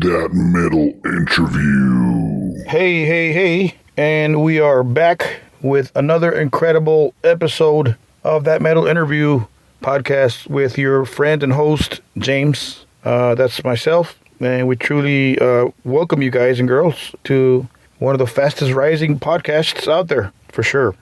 That Metal Interview. Hey, and we are back with another incredible episode of That Metal Interview podcast with your friend and host, James. That's myself, and we truly welcome you guys and girls to one of the fastest rising podcasts out there, for sure.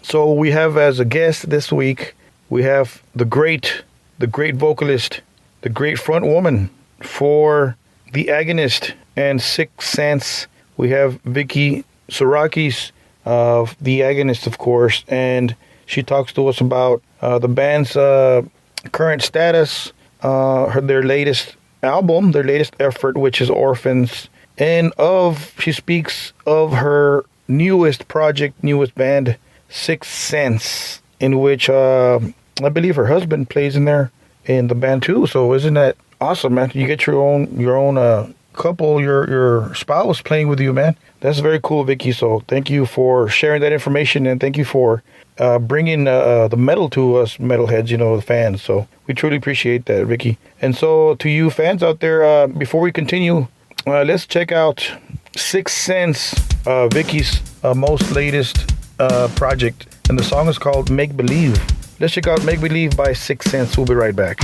So we have as a guest this week, we have the great vocalist, the great front woman for the Agonist and SICKSENSE. We have Vicky Psarakis of the Agonist, of course, and she talks to us about the band's current status, their latest album, their latest effort, which is Orphans, and she speaks of her newest project, newest band, SICKSENSE, in which I believe her husband plays in the band too. So isn't that awesome, man? You get your own couple, your spouse playing with you, man. That's very cool, Vicky. So thank you for sharing that information, and thank you for bringing the metal to us metalheads, the fans. So we truly appreciate that, Vicky. And so to you fans out there, before we continue, let's check out SICKSENSE, Vicky's most latest project, and the song is called Make Believe. Let's check out Make Believe by SICKSENSE. We'll be right back.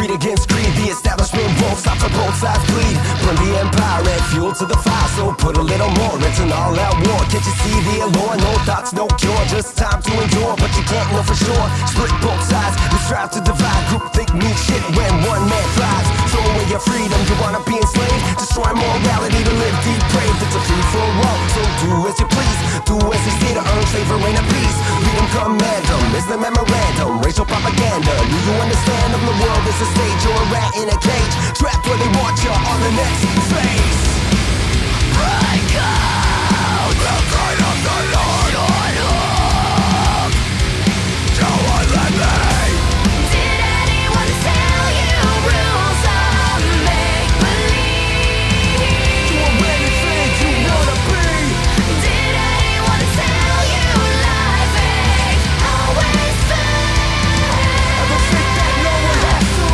Against greed, the establishment won't stop till both sides bleed. Burn the empire, add fuel to the fire, so put a little more. It's an all-out war. Can't you see the allure? No thoughts, no cure, just time to endure. But you can't know for sure. Split both sides, we strive to divide. Group think means shit when one man thrives. Throw away your freedom, you wanna be enslaved. Destroy morality to live depraved. It's a free-for-all, so do as you please. Do as you see to earn favor and a peace. Freedom commandum is the memorandum. Racial propaganda. Do you understand of the world is a stage? You're a rat in a cage, trapped where they want you on the next phase. Break out the kind of the Lord. Shut up. Don't let me. Did anyone tell you rules of make-believe? Do anything you wanna be. Did anyone tell you life ain't always fair? Ever think that no one has to?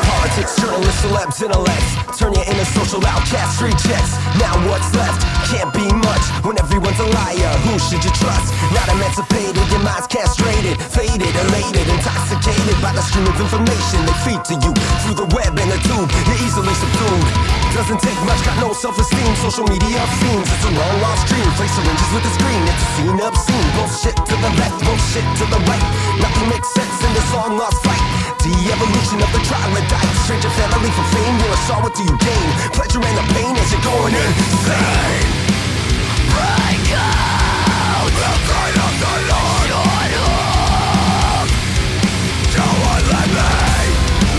Politics, journalists, celebs, intellects turn you into social outcast, street checks. Now what's left? Can't be much when everyone's a liar. Who should you trust? Not emancipated, your mind's castrated, faded, elated, intoxicated by the stream of information they feed to you through the web and the tube. You're easily subdued. Doesn't take much, got no self-esteem. Social media fiends, it's a long lost dream. Play syringes with the screen, it's a scene obscene. Bullshit to the left, bullshit to the right. Nothing makes sense in this long lost fight. De-evolution of the troglodyte. Stranger family for fame, you're a star, what do you gain? Pleasure and the pain as you're going insane. Break out the kind of the Lord. Shut up. Don't let me.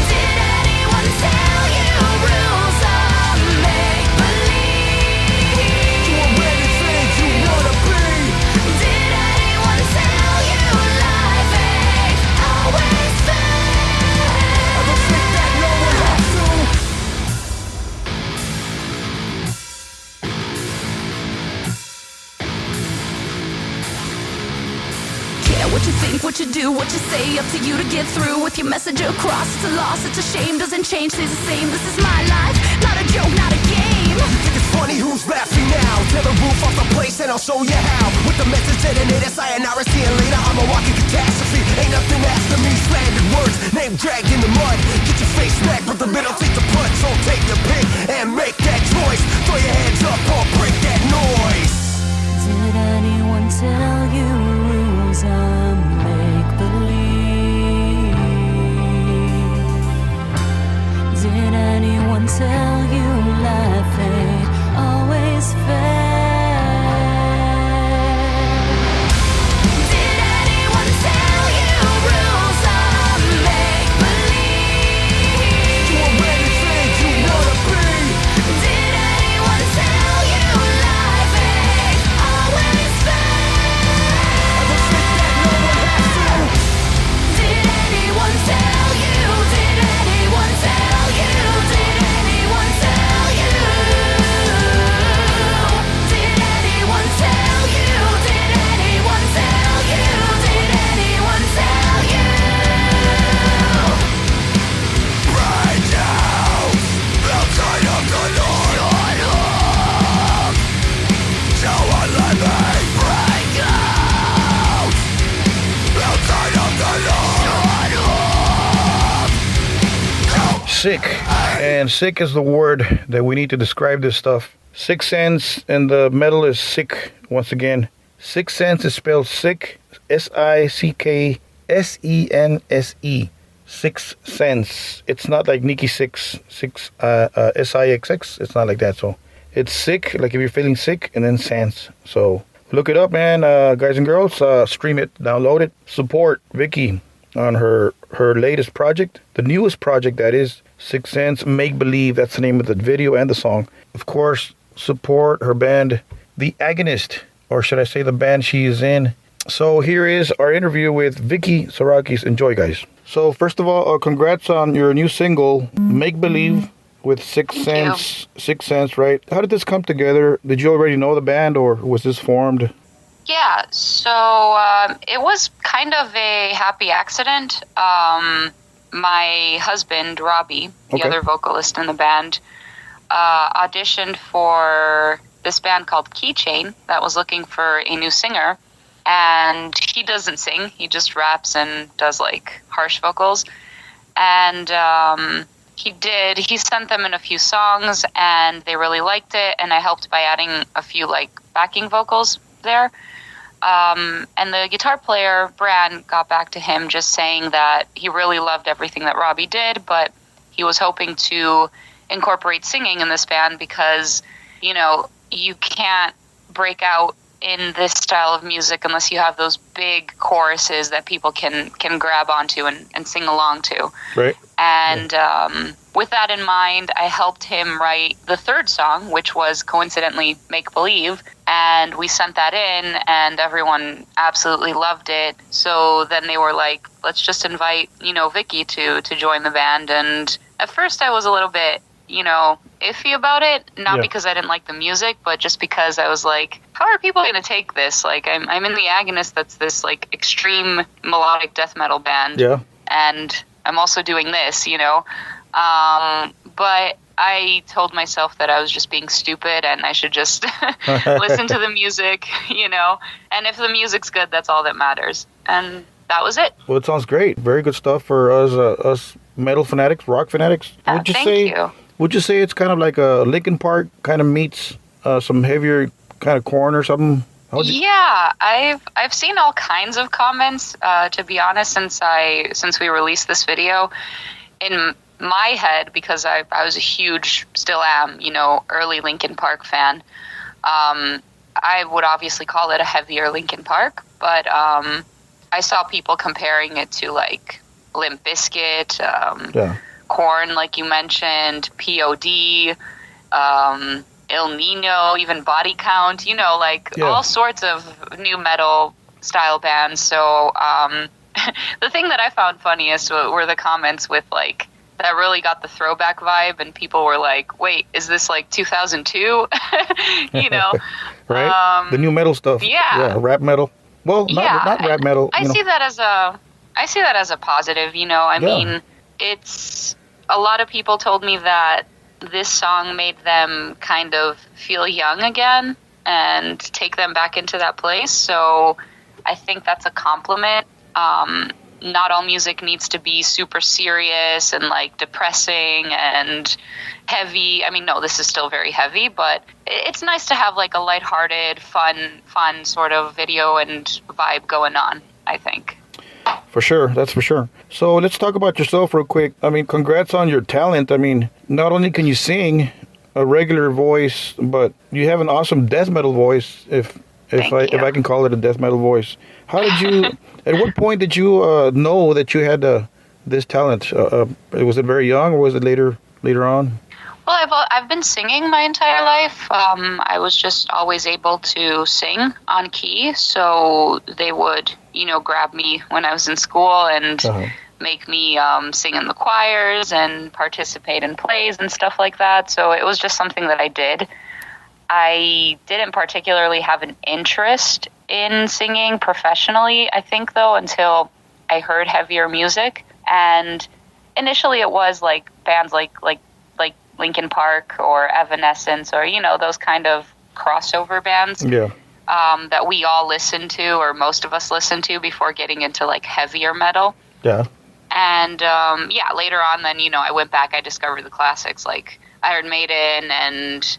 Did anyone tell you rules of make-believe? Do anything you wanna be. Did anyone tell you life ain't always fair? Ever think that no one has to? What you think, what you do, what you say, up to you to get through with your message across. It's a loss, it's a shame, doesn't change, stays the same. This is my life, not a joke, not a game. You think it's funny, who's laughing now? Tear the roof off the place and I'll show you how. With the message detonated, sayonara, see you later. I'm a walking catastrophe, ain't nothing after me. Slandered words, name dragged in the mud. Get your face smacked, but the middle take the punch. So take your pick and make that choice. Throw your hands up or break that noise. Did anyone tell you rules are make-believe? Did anyone tell you life ain't always fair? Did anyone tell you rules are make-believe? Do anything you want. sick. And sick is the word that we need to describe this stuff. Sixth Sense and the metal is sick once again. Sixth Sense is spelled sick. SICKSENSE. Sixth Sense. It's not like Nikki Six SIXX. It's not like that. So it's sick, like if you're feeling sick, and then sense. So look it up, man. Guys and girls, stream it, download it, support Vicky on her latest project, the newest project, that is Sixth Sense Make Believe. That's the name of the video and the song. Of course, support her band, The Agonist, or should I say the band she is in. So here is our interview with Vicky Psarakis. Enjoy, guys. So first of all, congrats on your new single, Make Believe, with Sixth Sense. Sixth Sense, right? How did this come together? Did you already know the band, or was this formed? Yeah, so it was kind of a happy accident. My husband, Robbie, the other vocalist in the band, auditioned for this band called Keychain that was looking for a new singer. And he doesn't sing. He just raps and does, like, harsh vocals. And he sent them in a few songs, and they really liked it. And I helped by adding a few, like, backing vocals there. And the guitar player, Bran, got back to him just saying that he really loved everything that Robbie did, but he was hoping to incorporate singing in this band because, you know, you can't break out in this style of music unless you have those big choruses that people can grab onto and sing along to. Right. And with that in mind, I helped him write the third song, which was coincidentally Make Believe. And we sent that in, and everyone absolutely loved it. So then they were like, let's just invite, Vicky to join the band. And at first I was a little bit, iffy about it. Not because I didn't like the music, but just because I was like, how are people going to take this? Like, I'm in the Agonist, that's this, like, extreme melodic death metal band. Yeah. And I'm also doing this, But I told myself that I was just being stupid and I should just listen to the music, And if the music's good, that's all that matters. And that was it. Well, it sounds great. Very good stuff for us metal fanatics, rock fanatics. Thank you. Would you say it's kind of like a Linkin Park kind of meets some heavier kind of Korn or something? Yeah, I've seen all kinds of comments. To be honest, since we released this video, in my head, because I was a huge, still am, early Linkin Park fan. I would obviously call it a heavier Linkin Park, but I saw people comparing it to like Limp Bizkit, Korn, like you mentioned, POD, Il Nino, even Body Count, all sorts of new metal style bands. So the thing that I found funniest were the comments with like, that really got the throwback vibe, and people were like, wait, is this like 2002? Right? The new metal stuff. Yeah, rap metal. Well, not rap metal. I see that as a positive, I mean, it's a lot of people told me that this song made them kind of feel young again and take them back into that place. So I think that's a compliment. Not all music needs to be super serious and like depressing and heavy. I mean, no, this is still very heavy, but it's nice to have like a lighthearted, fun sort of video and vibe going on, I think. For sure, that's for sure. So let's talk about yourself real quick. I mean, congrats on your talent. I mean, not only can you sing a regular voice, but you have an awesome death metal voice, if I can call it a death metal voice. How did you, at what point did you know that you had this talent? Was it very young, or was it later on? Well, I've been singing my entire life. I was just always able to sing on key, so they would, grab me when I was in school and make me sing in the choirs and participate in plays and stuff like that. So it was just something that I did. I didn't particularly have an interest in singing professionally, I think, though, until I heard heavier music. And initially it was like bands like Linkin Park or Evanescence or, those kind of crossover bands that we all listen to, or most of us listen to, before getting into like heavier metal. Yeah. And later on, then I went back. I discovered the classics like Iron Maiden and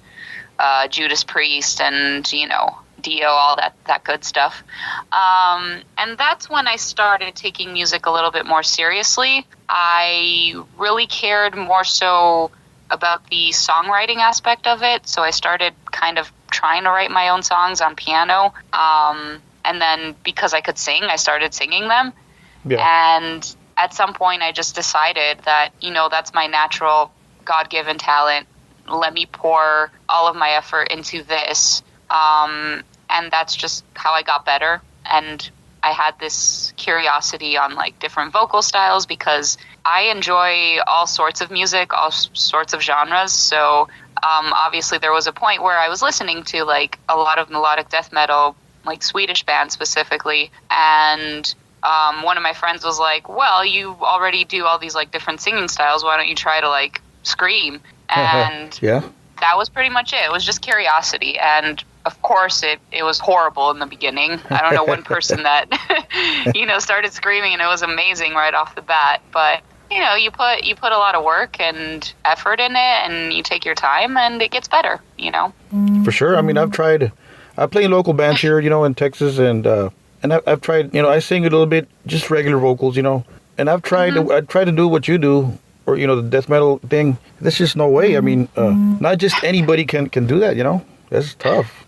Judas Priest and Dio, all that good stuff. And that's when I started taking music a little bit more seriously. I really cared more so about the songwriting aspect of it, so I started kind of trying to write my own songs on piano. And then because I could sing, I started singing them. Yeah. And at some point, I just decided that, that's my natural God-given talent. Let me pour all of my effort into this. And that's just how I got better. And I had this curiosity on like different vocal styles because I enjoy all sorts of music, all sorts of genres. So obviously there was a point where I was listening to like a lot of melodic death metal, like Swedish bands specifically. And one of my friends was like, well, you already do all these like different singing styles. Why don't you try to like scream? And that was pretty much it. It was just curiosity. And of course, it was horrible in the beginning. I don't know one person that, started screaming and it was amazing right off the bat. But, you put a lot of work and effort in it and you take your time and it gets better, For sure. I mean, I play in local bands here, in Texas and I've tried, I sing a little bit, just regular vocals, and I've tried to do what you do. Or, the death metal thing, there's just no way. I mean, not just anybody can do that, That's tough.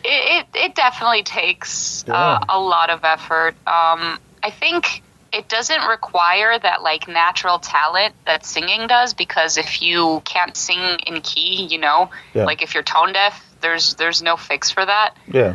It definitely takes a lot of effort. I think it doesn't require that, like, natural talent that singing does, because if you can't sing in key, like if you're tone deaf, there's no fix for that. Yeah.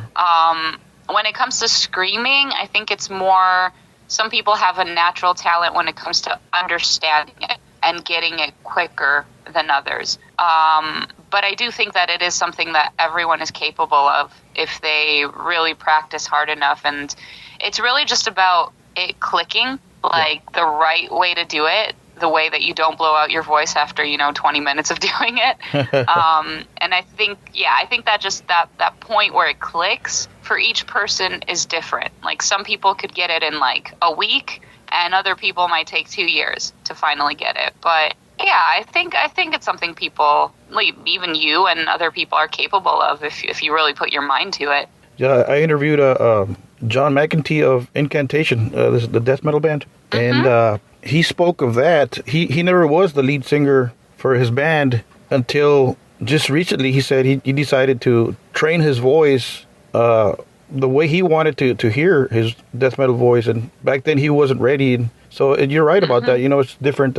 When it comes to screaming, I think it's more... Some people have a natural talent when it comes to understanding it and getting it quicker than others. But I do think that it is something that everyone is capable of if they really practice hard enough. And it's really just about it clicking, like the right way to do it, the way that you don't blow out your voice after, 20 minutes of doing it. And I think that just that point where it clicks for each person is different. Like some people could get it in like a week and other people might take 2 years to finally get it. But yeah, I think it's something people, like even you and other people are capable of if you really put your mind to it. Yeah, I interviewed John McEntee of Incantation, this is the death metal band. And he spoke of that. He never was the lead singer for his band until just recently. He said he decided to train his voice the way he wanted to hear his death metal voice. And back then he wasn't ready. And so you're right about that. It's different.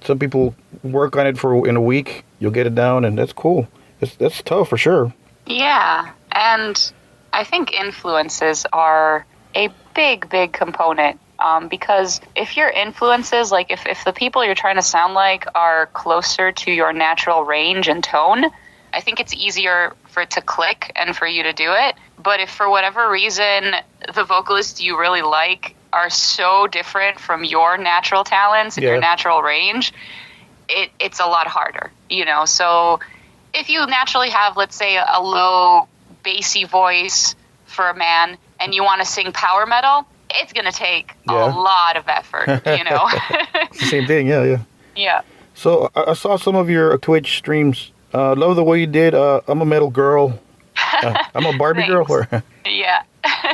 Some people work on it in a week. You'll get it down, and that's cool. That's tough for sure. Yeah, and I think influences are a big component. Because if your influences, like if the people you're trying to sound like are closer to your natural range and tone, I think it's easier for it to click and for you to do it. But if for whatever reason the vocalists you really like are so different from your natural talents and your natural range, it's a lot harder, So if you naturally have, let's say, a low bassy voice for a man and you want to sing power metal, it's going to take a lot of effort, It's the same thing, Yeah. So I saw some of your Twitch streams. Love the way you did I'm a Metal Girl. I'm a Barbie Girl. Yeah.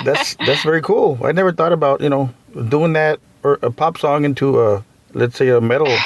That's very cool. I never thought about, doing that or a pop song into let's say a metal.